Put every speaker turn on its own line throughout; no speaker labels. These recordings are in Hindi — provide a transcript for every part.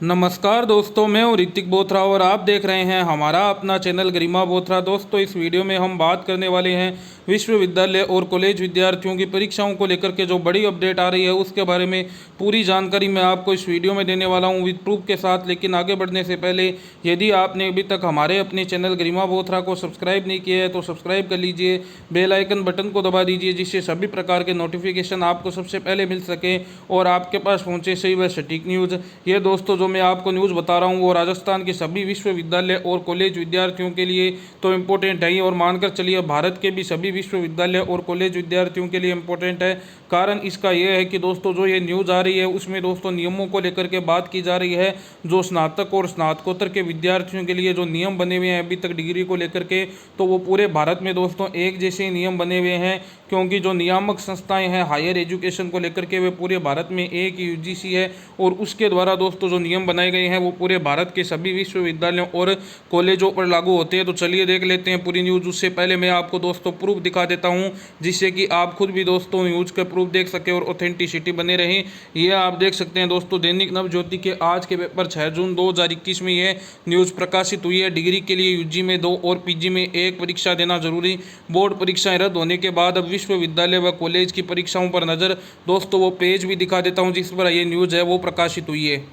नमस्कार दोस्तों, मैं हूं ऋतिक बोथरा और आप देख रहे हैं हमारा अपना चैनल गरिमा बोथरा। दोस्तों, इस वीडियो में हम बात करने वाले हैं विश्वविद्यालय और कॉलेज विद्यार्थियों की परीक्षाओं को लेकर के जो बड़ी अपडेट आ रही है उसके बारे में पूरी जानकारी मैं आपको इस वीडियो में देने वाला हूं विद प्रूफ के साथ। लेकिन आगे बढ़ने से पहले यदि आपने अभी तक हमारे अपने चैनल गरिमा बोथरा को सब्सक्राइब नहीं किया है तो सब्सक्राइब कर लीजिए, बेल आइकन बटन को दबा दीजिए जिससे सभी प्रकार के नोटिफिकेशन आपको सबसे पहले मिल सके और आपके पास पहुँचे सही व सटीक न्यूज़। ये दोस्तों जो मैं आपको न्यूज़ बता रहा हूँ वो राजस्थान के सभी विश्वविद्यालय और कॉलेज विद्यार्थियों के लिए तो इम्पोर्टेंट है ही, और मानकर चलिए भारत के भी सभी विश्वविद्यालय और कॉलेज विद्यार्थियों के लिए इम्पोर्टेंट है। कारण इसका यह है कि दोस्तों जो ये न्यूज़ आ रही है उसमें दोस्तों नियमों को लेकर के बात की जा रही है। जो स्नातक और स्नातकोत्तर के विद्यार्थियों के लिए जो नियम बने हुए हैं अभी तक डिग्री को लेकर के, तो वो पूरे भारत में दोस्तों एक जैसे ही नियम बने हुए हैं, क्योंकि जो नियामक संस्थाएं हैं हायर एजुकेशन को लेकर के वे पूरे भारत में एक ही यूजीसी है, और उसके द्वारा दोस्तों जो नियम बनाए गए हैं वो पूरे भारत के सभी विश्वविद्यालयों और कॉलेजों पर लागू होते हैं। तो चलिए देख लेते हैं पूरी न्यूज़। उससे पहले मैं आपको दोस्तों प्रूफ दिखा देता हूं जिससे कि आप खुद भी दोस्तों न्यूज़ के प्रूफ देख सके और ऑथेंटिसिटी बने रहे। ये आप देख सकते हैं दोस्तों, दैनिक नवज्योति के आज के पेपर 6 जून 2021 में ये न्यूज़ प्रकाशित हुई है। डिग्री के लिए यूजी में 2 और पीजी में 1 परीक्षा देना जरूरी, बोर्ड परीक्षाएं रद्द होने के बाद अब विश्वविद्यालय व कॉलेज की परीक्षाओं पर नज़र। दोस्तों वो पेज भी दिखा देता हूं जिस पर ये न्यूज़ है वो प्रकाशित हुई है।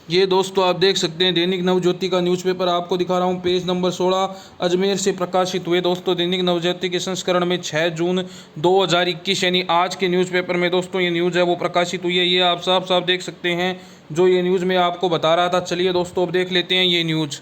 ये दोस्तों आप देख सकते हैं दैनिक नवज्योति का न्यूज़पेपर आपको दिखा रहा हूँ, पेज नंबर 16 अजमेर से प्रकाशित हुए दोस्तों दैनिक नवज्योति के संस्करण में 6 जून 2021 यानी आज के न्यूज़पेपर में दोस्तों ये न्यूज़ है वो प्रकाशित हुई है। ये आप साफ साफ देख सकते हैं जो ये न्यूज़ मैं आपको बता रहा था। चलिए दोस्तों अब देख लेते हैं ये न्यूज़।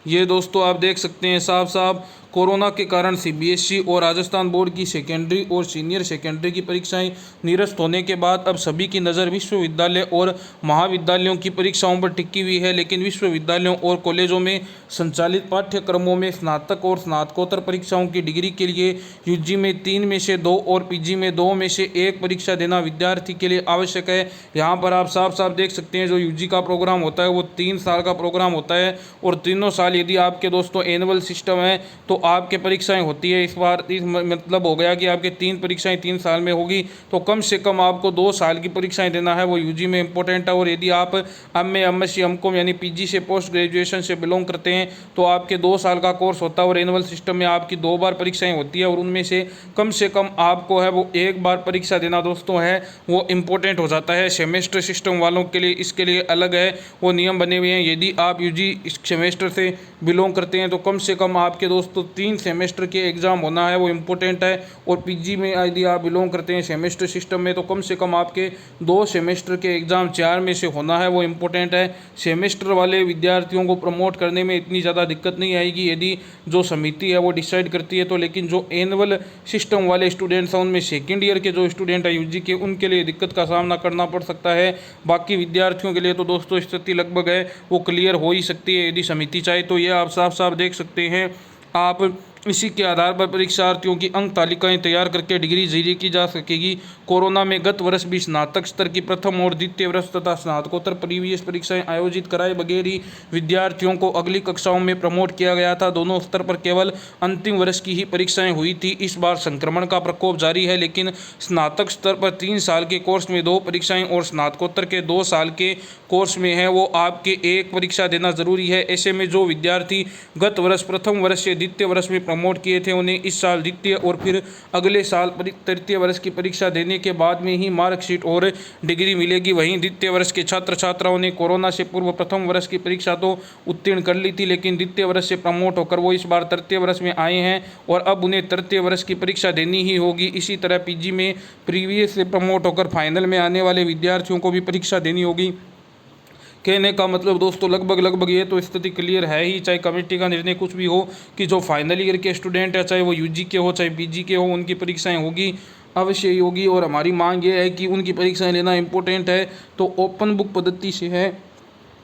ये दोस्तों आप देख सकते हैं साफ साफ, कोरोना के कारण सीबीएसई और राजस्थान बोर्ड की सेकेंडरी और सीनियर सेकेंडरी की परीक्षाएं निरस्त होने के बाद अब सभी की नज़र विश्वविद्यालय और महाविद्यालयों की परीक्षाओं पर टिकी हुई है। लेकिन विश्वविद्यालयों और कॉलेजों में संचालित पाठ्यक्रमों में स्नातक और स्नातकोत्तर परीक्षाओं की डिग्री के लिए यूजी में 3 में से 2 और पीजी में 2 में से 1 परीक्षा देना विद्यार्थी के लिए आवश्यक है। यहाँ पर आप साफ साफ देख सकते हैं जो यूजी का प्रोग्राम होता है वो 3 साल का प्रोग्राम होता है, और तीनों साल यदि आपके दोस्तों एनुअल सिस्टम है तो आपके परीक्षाएं होती है। इस बार इस मतलब हो गया कि आपके 3 परीक्षाएं 3 साल में होगी, तो कम से कम आपको 2 साल की परीक्षाएं देना है, वो यूजी में इंपॉर्टेंट है। और यदि आप एमए एमएससी एमकॉम यानी पीजी से पोस्ट ग्रेजुएशन से बिलोंग करते हैं तो आपके 2 साल का कोर्स होता है, और एनुअल सिस्टम में आपकी 2 बार परीक्षाएं होती है, और उनमें से कम आपको है वो 1 बार परीक्षा देना दोस्तों है वो इम्पोर्टेंट हो जाता है। सेमेस्टर सिस्टम वालों के लिए इसके लिए अलग है वो नियम बने हुए हैं। यदि आप यूजी इस सेमेस्टर से बिलोंग करते हैं तो कम से कम आपके दोस्तों 3 सेमेस्टर के एग्ज़ाम होना है वो इम्पोर्टेंट है, और पीजी में यदि आप बिलोंग करते हैं सेमेस्टर सिस्टम में तो कम से कम आपके 2 सेमेस्टर के एग्ज़ाम 4 में से होना है वो इम्पोर्टेंट है। सेमेस्टर वाले विद्यार्थियों को प्रमोट करने में इतनी ज़्यादा दिक्कत नहीं आएगी यदि जो समिति है वो डिसाइड करती है तो, लेकिन जो एनुअल सिस्टम वाले स्टूडेंट्स हैं उनमें सेकेंड ईयर के जो स्टूडेंट हैं यूजी के उनके लिए दिक्कत का सामना करना पड़ सकता है। बाकी विद्यार्थियों के लिए तो दोस्तों स्थिति लगभग है वो क्लियर हो ही सकती है यदि समिति चाहे तो। ये आप साफ साफ देख सकते हैं। आप इसी के आधार पर परीक्षार्थियों की अंक तालिकाएं तैयार करके डिग्री जारी की जा सकेगी। कोरोना में गत वर्ष भी स्नातक स्तर की प्रथम और द्वितीय वर्ष तथा स्नातकोत्तर प्रीवियस परीक्षाएं आयोजित कराए बगैर ही विद्यार्थियों को अगली कक्षाओं में प्रमोट किया गया था। दोनों स्तर पर केवल अंतिम वर्ष की ही परीक्षाएं हुई थी। इस बार संक्रमण का प्रकोप जारी है, लेकिन स्नातक स्तर पर 3 साल के कोर्स में 2 परीक्षाएं और स्नातकोत्तर के 2 साल के कोर्स में है वो आपके 1 परीक्षा देना जरूरी है। ऐसे में जो विद्यार्थी गत वर्ष प्रथम वर्ष से द्वितीय वर्ष में प्रमोट किए थे उन्हें इस साल द्वितीय और फिर अगले साल तृतीय वर्ष की परीक्षा देने के बाद में ही मार्कशीट और डिग्री मिलेगी। वहीं द्वितीय वर्ष के छात्र छात्राओं ने कोरोना से पूर्व प्रथम वर्ष की परीक्षा तो उत्तीर्ण कर ली थी, लेकिन द्वितीय वर्ष से प्रमोट होकर वो इस बार तृतीय वर्ष में आए हैं और अब उन्हें तृतीय वर्ष की परीक्षा देनी ही होगी। इसी तरह पीजी में प्रीवियस से प्रमोट होकर फाइनल में आने वाले विद्यार्थियों को भी परीक्षा देनी होगी। कहने का मतलब दोस्तों लगभग ये तो स्थिति क्लियर है ही, चाहे कमेटी का निर्णय कुछ भी हो कि जो फाइनल ईयर के स्टूडेंट है चाहे वो यूजी के हो चाहे पीजी के हो उनकी परीक्षाएं होगी, अवश्य ही होगी। और हमारी मांग ये है कि उनकी परीक्षाएं लेना इंपॉर्टेंट है तो ओपन बुक पद्धति से है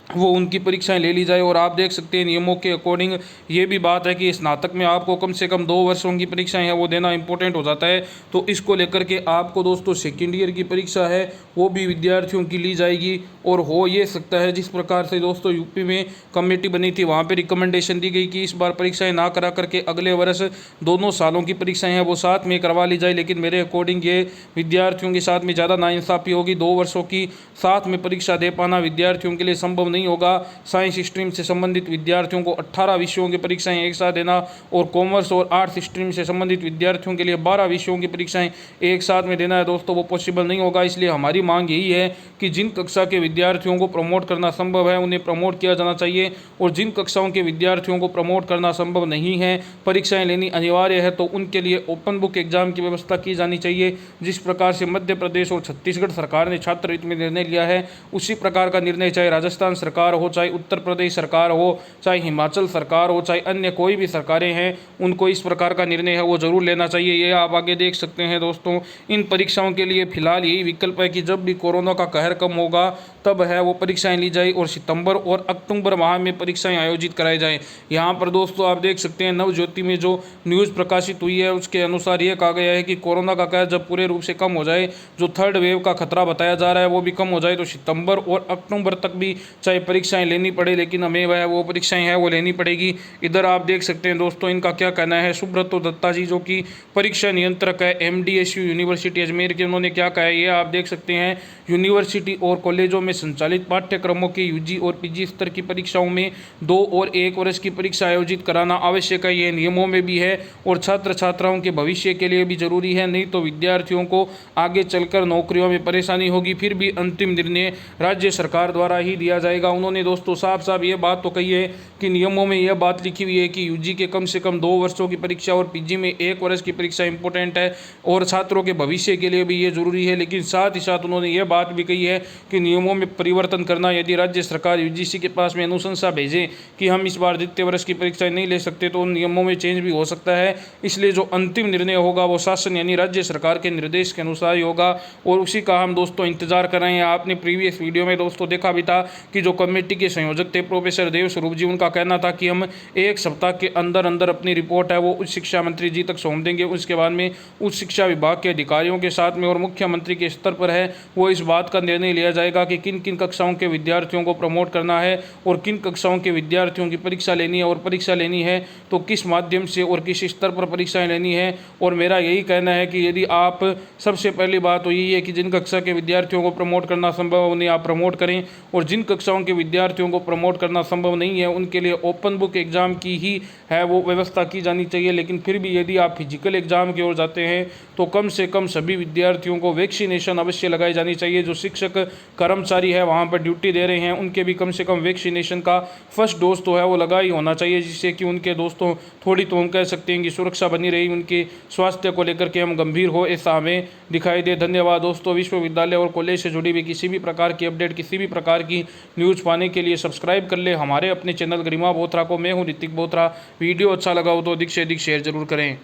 वो उनकी परीक्षाएं ले ली जाए। और आप देख सकते हैं नियमों के अकॉर्डिंग ये भी बात है कि स्नातक में आपको कम से कम 2 वर्षों की परीक्षाएं हैं वो देना इंपॉर्टेंट हो जाता है। तो इसको लेकर के आपको दोस्तों सेकेंड ईयर की परीक्षा है वो भी विद्यार्थियों की ली जाएगी। और हो ये सकता है जिस प्रकार से दोस्तों यूपी में कमेटी बनी थी वहाँ पे रिकमेंडेशन दी गई कि इस बार परीक्षाएं ना करा करके अगले वर्ष दोनों सालों की परीक्षाएं हैं वो साथ में करवा ली जाए। लेकिन मेरे अकॉर्डिंग ये विद्यार्थियों के साथ में ज़्यादा नाइंसाफ़ी होगी। 2 वर्षों की साथ में परीक्षा दे पाना विद्यार्थियों के लिए संभव नहीं होगा। साइंस स्ट्रीम से संबंधित विद्यार्थियों को 18 विषयों की परीक्षाएं एक साथ देना और कॉमर्स और आर्ट्स स्ट्रीम से संबंधित विद्यार्थियों के लिए 12 विषयों की परीक्षाएं एक साथ में देना है दोस्तों, वो पॉसिबल नहीं होगा। इसलिए हमारी मांग यही है कि जिन कक्षा के विद्यार्थियों को प्रमोट करना संभव है उन्हें प्रमोट किया जाना चाहिए, और जिन कक्षाओं के विद्यार्थियों को प्रमोट करना संभव नहीं है, परीक्षाएं लेनी अनिवार्य है, तो उनके लिए ओपन बुक एग्जाम की व्यवस्था की जानी चाहिए। जिस प्रकार से मध्य प्रदेश और छत्तीसगढ़ सरकार ने छात्र हित में निर्णय लिया है उसी प्रकार का निर्णय चाहे राजस्थान सरकार हो, चाहे उत्तर प्रदेश सरकार हो, चाहे हिमाचल सरकार हो, चाहे अन्य कोई भी सरकारें हैं, उनको इस प्रकार का निर्णय है वो जरूर लेना चाहिए। ये आप आगे देख सकते हैं दोस्तों। इन परीक्षाओं के लिए फिलहाल यही विकल्प है कि जब भी कोरोना का कहर कम होगा तब है वो परीक्षाएं ली जाए और सितंबर और अक्टूबर माह में परीक्षाएं आयोजित कराई जाएं। यहाँ पर दोस्तों आप देख सकते हैं नवज्योति में जो न्यूज़ प्रकाशित हुई है उसके अनुसार ये कहा गया है कि कोरोना का कहर जब पूरे रूप से कम हो जाए, जो थर्ड वेव का खतरा बताया जा रहा है वो भी कम हो जाए, तो सितंबर और अक्टूबर तक भी चाहे परीक्षाएं लेनी पड़े, लेकिन हमें वह वो परीक्षाएं हैं वो लेनी पड़ेगी। इधर आप देख सकते हैं दोस्तों इनका क्या कहना है। सुब्रतो दत्ता जी जो कि परीक्षा नियंत्रक है MDSU यूनिवर्सिटी अजमेर के, उन्होंने क्या कहा है ये आप देख सकते हैं। यूनिवर्सिटी और कॉलेजों में संचालित पाठ्यक्रमों के UG और PG स्तर की परीक्षाओं में 2 और 1 वर्ष की परीक्षा आयोजित कराना आवश्यक है, ये नियमों में भी है और छात्र छात्राओं के भविष्य के लिए भी जरूरी है। नहीं तो विद्यार्थियों को आगे चलकर नौकरियों में परेशानी होगी। फिर भी अंतिम निर्णय राज्य सरकार द्वारा ही दिया जाएगा। उन्होंने दोस्तों साफ साफ ये बात तो कही है कि नियमों में यह बात लिखी हुई है कि UG के कम से कम 2 वर्षों की परीक्षा और PG में 1 वर्ष की परीक्षा इंपॉर्टेंट है और छात्रों के भविष्य के लिए भी ये जरूरी है। लेकिन साथ ही साथ उन्होंने ये बात भी कही है कि नियमों में परिवर्तन करना, यदि राज्य सरकार UGC के पास में अनुशंसा भेजे कि हम इस बार द्वितीय वर्ष की परीक्षा नहीं ले सकते तो उन नियमों में चेंज भी हो सकता है। इसलिए जो अंतिम निर्णय होगा वो शासन यानी राज्य सरकार के निर्देश के अनुसार ही होगा और उसी का हम दोस्तों इंतजार कर रहे हैं। आपने प्रीवियस वीडियो में दोस्तों देखा भी था कि जो कमेटी के संयोजक थे प्रोफेसर देव स्वरूप जी, उनका कहना था कि हम 1 सप्ताह के अंदर अंदर अपनी रिपोर्ट है वो उच्च शिक्षा मंत्री जी तक सौंप देंगे। उसके बाद में उच्च शिक्षा विभाग के अधिकारियों के साथ में और मुख्यमंत्री के स्तर पर है वो इस बात का निर्णय लिया जाएगा कि किन किन कक्षाओं के विद्यार्थियों को प्रमोट करना है और किन कक्षाओं के विद्यार्थियों की परीक्षा लेनी है, और परीक्षा लेनी है तो किस माध्यम से और किस स्तर पर परीक्षाएं लेनी है। और मेरा यही कहना है कि यदि आप सबसे पहली बात तो यही है कि जिन कक्षा के विद्यार्थियों को प्रमोट करना संभव है उन्हें आप प्रमोट करें, और जिन कक्षाओं के विद्यार्थियों को प्रमोट करना संभव नहीं है उनके लिए ओपन बुक एग्जाम की ही है वो व्यवस्था की जानी चाहिए। लेकिन फिर भी यदि आप फिजिकल एग्जाम की ओर जाते हैं तो कम से कम सभी विद्यार्थियों को वैक्सीनेशन अवश्य लगाई जानी चाहिए। जो शिक्षक कर्मचारी है वहाँ पर ड्यूटी दे रहे हैं उनके भी कम से कम वैक्सीनेशन का फर्स्ट डोज तो है वो लगा ही होना चाहिए, जिससे कि उनके दोस्तों थोड़ी तो हम कह सकते हैं कि सुरक्षा बनी रही, उनके स्वास्थ्य को लेकर के हम गंभीर हो ऐसा हमें दिखाई दे। धन्यवाद दोस्तों। विश्वविद्यालय और कॉलेज से जुड़ी हुई किसी भी प्रकार की अपडेट, किसी भी प्रकार की न्यूज़ पाने के लिए सब्सक्राइब कर ले हमारे अपने चैनल गरिमा बोथरा को। मैं हूँ ऋतिक बोथरा। वीडियो अच्छा लगा हो तो अधिक से अधिक शेयर जरूर करें।